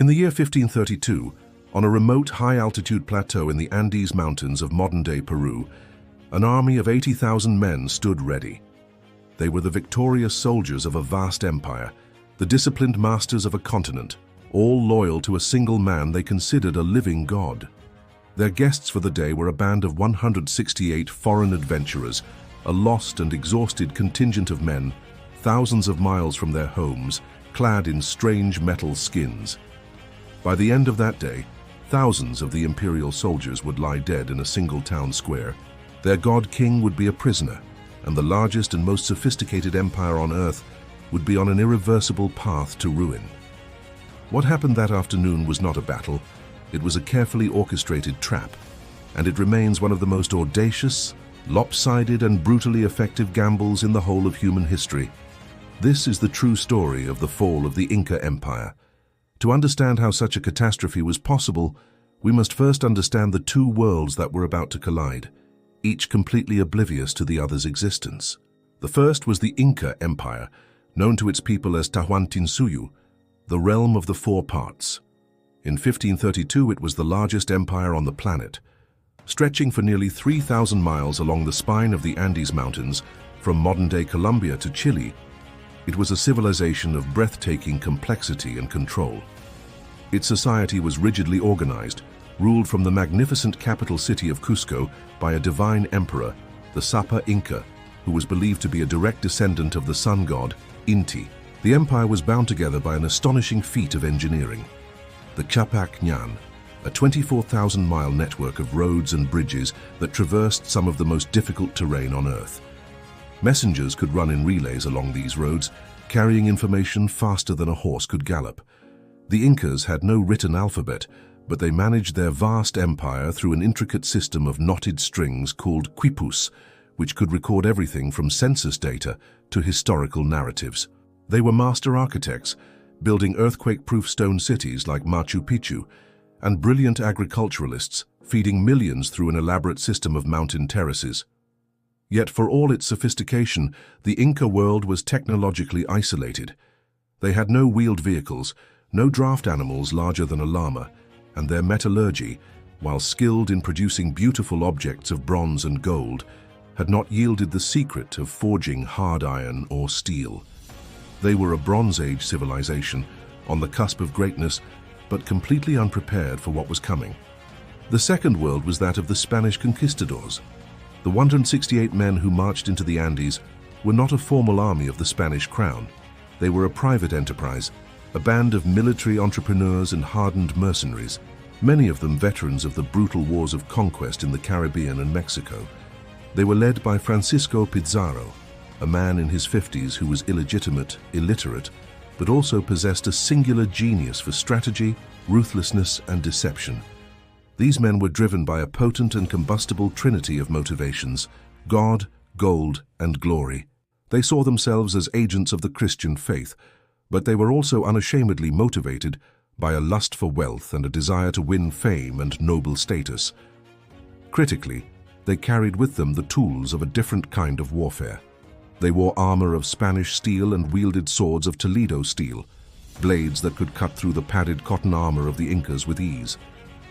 In the year 1532, on a remote high-altitude plateau in the Andes Mountains of modern-day Peru, an army of 80,000 men stood ready. They were the victorious soldiers of a vast empire, the disciplined masters of a continent, all loyal to a single man they considered a living god. Their guests for the day were a band of 168 foreign adventurers, a lost and exhausted contingent of men, thousands of miles from their homes, clad in strange metal skins. By the end of that day, thousands of the imperial soldiers would lie dead in a single town square. Their god-king would be a prisoner, and the largest and most sophisticated empire on earth would be on an irreversible path to ruin. What happened that afternoon was not a battle, it was a carefully orchestrated trap, and it remains one of the most audacious, lopsided and brutally effective gambles in the whole of human history. This is the true story of the fall of the Inca Empire. To understand how such a catastrophe was possible, we must first understand the two worlds that were about to collide, each completely oblivious to the other's existence. The first was the Inca Empire, known to its people as Tahuantinsuyu, the realm of the four parts. In 1532, it was the largest empire on the planet. Stretching for nearly 3,000 miles along the spine of the Andes Mountains, from modern-day Colombia to Chile, it was a civilization of breathtaking complexity and control. Its society was rigidly organized, ruled from the magnificent capital city of Cusco by a divine emperor, the Sapa Inca, who was believed to be a direct descendant of the sun god, Inti. The empire was bound together by an astonishing feat of engineering. The Capac Ñan, a 24,000-mile network of roads and bridges that traversed some of the most difficult terrain on Earth. Messengers could run in relays along these roads, carrying information faster than a horse could gallop. The Incas had no written alphabet, but they managed their vast empire through an intricate system of knotted strings called quipus, which could record everything from census data to historical narratives. They were master architects, building earthquake-proof stone cities like Machu Picchu, and brilliant agriculturalists, feeding millions through an elaborate system of mountain terraces. Yet for all its sophistication, the Inca world was technologically isolated. They had no wheeled vehicles, no draft animals larger than a llama, and their metallurgy, while skilled in producing beautiful objects of bronze and gold, had not yielded the secret of forging hard iron or steel. They were a Bronze Age civilization, on the cusp of greatness, but completely unprepared for what was coming. The second world was that of the Spanish conquistadors. The 168 men who marched into the Andes were not a formal army of the Spanish crown. They were a private enterprise, a band of military entrepreneurs and hardened mercenaries, many of them veterans of the brutal wars of conquest in the Caribbean and Mexico. They were led by Francisco Pizarro, a man in his 50s who was illegitimate, illiterate, but also possessed a singular genius for strategy, ruthlessness, and deception. These men were driven by a potent and combustible trinity of motivations: God, gold, and glory. They saw themselves as agents of the Christian faith, but they were also unashamedly motivated by a lust for wealth and a desire to win fame and noble status. Critically, they carried with them the tools of a different kind of warfare. They wore armor of Spanish steel and wielded swords of Toledo steel, blades that could cut through the padded cotton armor of the Incas with ease.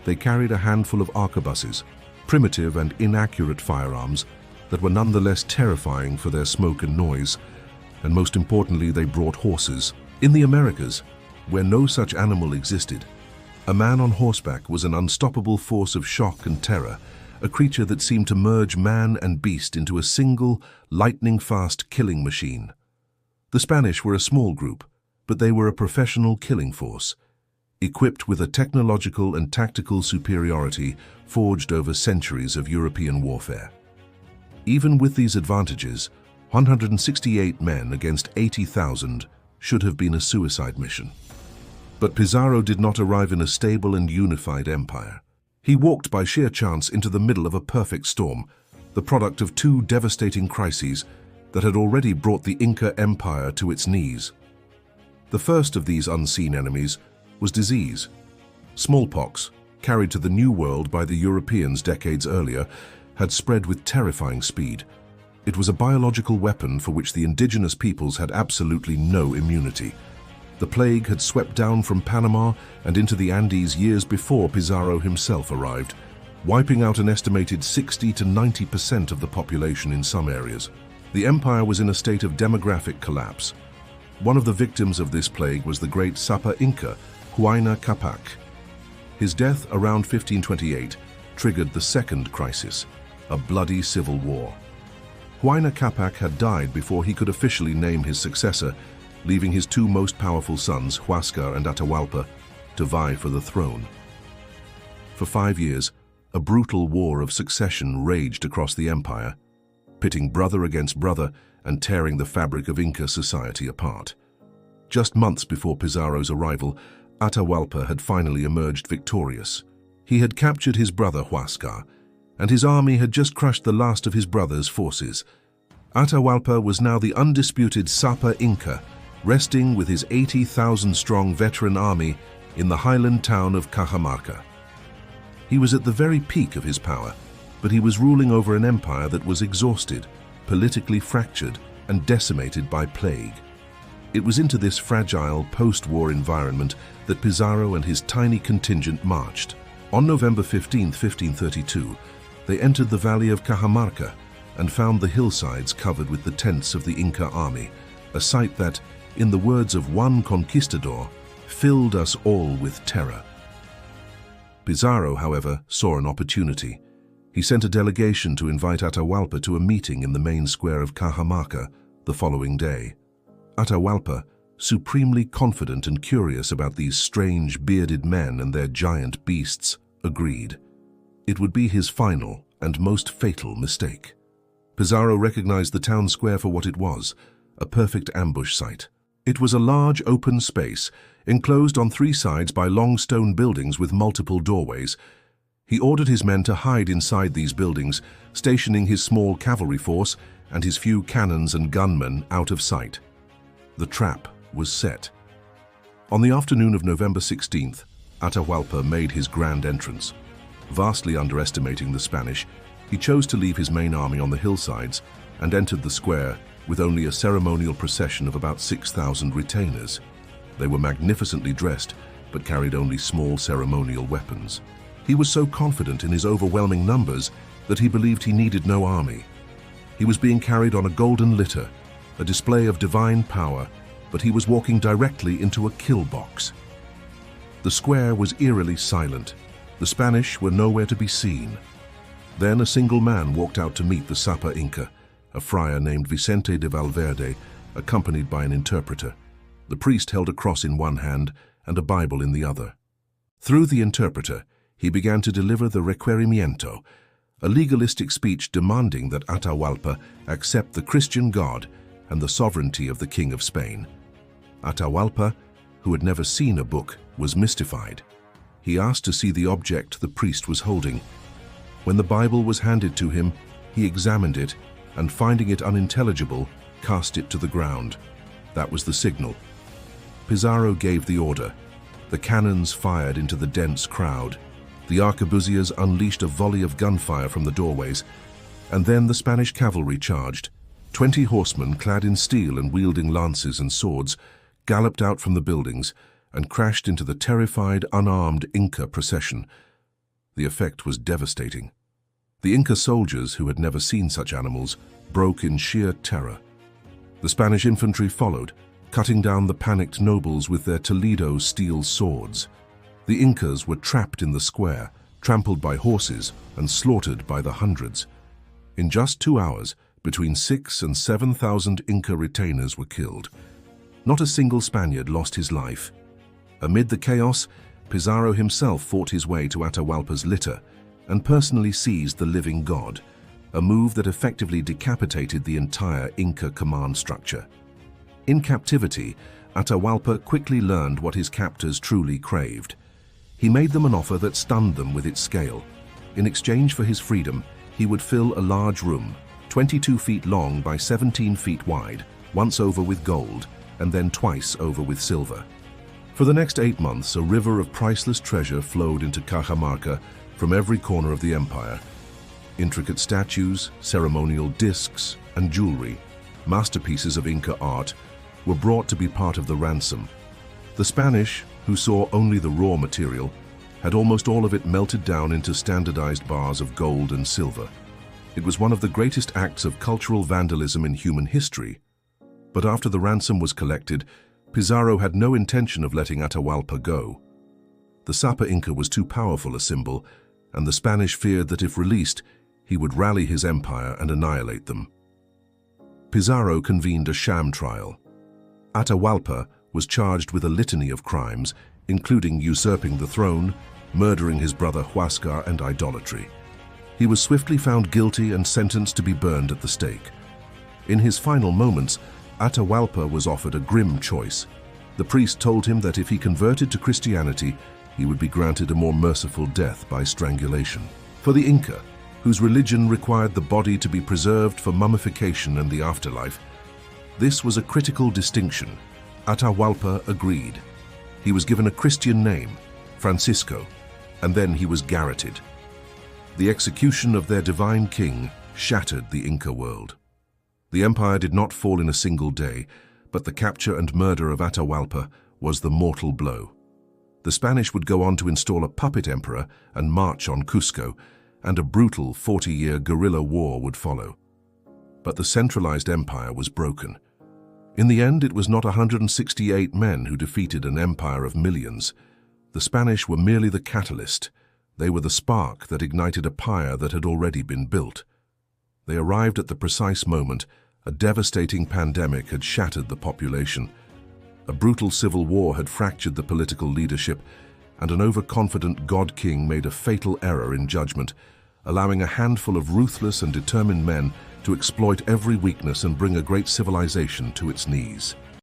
They carried a handful of arquebuses, primitive and inaccurate firearms that were nonetheless terrifying for their smoke and noise, and most importantly, they brought horses. In the Americas, where no such animal existed, a man on horseback was an unstoppable force of shock and terror, a creature that seemed to merge man and beast into a single, lightning-fast killing machine. The Spanish were a small group, but they were a professional killing force, equipped with a technological and tactical superiority forged over centuries of European warfare. Even with these advantages, 168 men against 80,000 should have been a suicide mission. But Pizarro did not arrive in a stable and unified empire. He walked by sheer chance into the middle of a perfect storm, the product of two devastating crises that had already brought the Inca Empire to its knees. The first of these unseen enemies was disease. Smallpox, carried to the New World by the Europeans decades earlier, had spread with terrifying speed. It was a biological weapon for which the indigenous peoples had absolutely no immunity. The plague had swept down from Panama and into the Andes years before Pizarro himself arrived, wiping out an estimated 60 to 90% of the population in some areas. The empire was in a state of demographic collapse. One of the victims of this plague was the great Sapa Inca, Huayna Capac. His death around 1528 triggered the second crisis, a bloody civil war. Huayna Capac had died before he could officially name his successor, leaving his two most powerful sons, Huascar and Atahualpa, to vie for the throne. For 5 years, a brutal war of succession raged across the empire, pitting brother against brother and tearing the fabric of Inca society apart. Just months before Pizarro's arrival, Atahualpa had finally emerged victorious. He had captured his brother Huascar, and his army had just crushed the last of his brother's forces. Atahualpa was now the undisputed Sapa Inca, resting with his 80,000-strong veteran army in the highland town of Cajamarca. He was at the very peak of his power, but he was ruling over an empire that was exhausted, politically fractured, and decimated by plague. It was into this fragile post-war environment that Pizarro and his tiny contingent marched. On November 15, 1532, they entered the valley of Cajamarca and found the hillsides covered with the tents of the Inca army, a sight that, in the words of one conquistador, filled us all with terror. Pizarro, however, saw an opportunity. He sent a delegation to invite Atahualpa to a meeting in the main square of Cajamarca the following day. Atahualpa, supremely confident and curious about these strange bearded men and their giant beasts, agreed. It would be his final and most fatal mistake. Pizarro recognized the town square for what it was, a perfect ambush site. It was a large open space, enclosed on 3 sides by long stone buildings with multiple doorways. He ordered his men to hide inside these buildings, stationing his small cavalry force and his few cannons and gunmen out of sight. The trap was set. On the afternoon of November 16th, Atahualpa made his grand entrance. Vastly underestimating the Spanish, he chose to leave his main army on the hillsides and entered the square with only a ceremonial procession of about 6,000 retainers. They were magnificently dressed, but carried only small ceremonial weapons. He was so confident in his overwhelming numbers that he believed he needed no army. He was being carried on a golden litter, a display of divine power, but he was walking directly into a kill box. The square was eerily silent. The Spanish were nowhere to be seen. Then a single man walked out to meet the Sapa Inca, a friar named Vicente de Valverde, accompanied by an interpreter. The priest held a cross in one hand and a Bible in the other. Through the interpreter, he began to deliver the requerimiento, a legalistic speech demanding that Atahualpa accept the Christian God and the sovereignty of the King of Spain. Atahualpa, who had never seen a book, was mystified. He asked to see the object the priest was holding. When the Bible was handed to him, he examined it and, finding it unintelligible, cast it to the ground. That was the signal. Pizarro gave the order. The cannons fired into the dense crowd. The arquebusiers unleashed a volley of gunfire from the doorways, and then the Spanish cavalry charged. 20 horsemen clad in steel and wielding lances and swords galloped out from the buildings and crashed into the terrified, unarmed Inca procession. The effect was devastating. The Inca soldiers, who had never seen such animals, broke in sheer terror. The Spanish infantry followed, cutting down the panicked nobles with their Toledo steel swords. The Incas were trapped in the square, trampled by horses and slaughtered by the hundreds. In just 2 hours, between 6,000 and 7,000 Inca retainers were killed. Not a single Spaniard lost his life. Amid the chaos, Pizarro himself fought his way to Atahualpa's litter and personally seized the living god, a move that effectively decapitated the entire Inca command structure. In captivity, Atahualpa quickly learned what his captors truly craved. He made them an offer that stunned them with its scale. In exchange for his freedom, he would fill a large room, 22 feet long by 17 feet wide, once over with gold, and then twice over with silver. For the next 8 months, a river of priceless treasure flowed into Cajamarca from every corner of the empire. Intricate statues, ceremonial discs, and jewelry, masterpieces of Inca art, were brought to be part of the ransom. The Spanish, who saw only the raw material, had almost all of it melted down into standardized bars of gold and silver. It was one of the greatest acts of cultural vandalism in human history. But after the ransom was collected, Pizarro had no intention of letting Atahualpa go. The Sapa Inca was too powerful a symbol, and the Spanish feared that if released, he would rally his empire and annihilate them. Pizarro convened a sham trial. Atahualpa was charged with a litany of crimes, including usurping the throne, murdering his brother Huascar, and idolatry. He was swiftly found guilty and sentenced to be burned at the stake. In his final moments, Atahualpa was offered a grim choice. The priest told him that if he converted to Christianity, he would be granted a more merciful death by strangulation. For the Inca, whose religion required the body to be preserved for mummification and the afterlife, this was a critical distinction. Atahualpa agreed. He was given a Christian name, Francisco, and then he was garroted. The execution of their divine king shattered the Inca world. The empire did not fall in a single day, but the capture and murder of Atahualpa was the mortal blow. The Spanish would go on to install a puppet emperor and march on Cusco, and a brutal 40-year guerrilla war would follow. But the centralized empire was broken. In the end, it was not 168 men who defeated an empire of millions. The Spanish were merely the catalyst. They were the spark that ignited a pyre that had already been built. They arrived at the precise moment. A devastating pandemic had shattered the population. A brutal civil war had fractured the political leadership, and an overconfident god-king made a fatal error in judgment, allowing a handful of ruthless and determined men to exploit every weakness and bring a great civilization to its knees.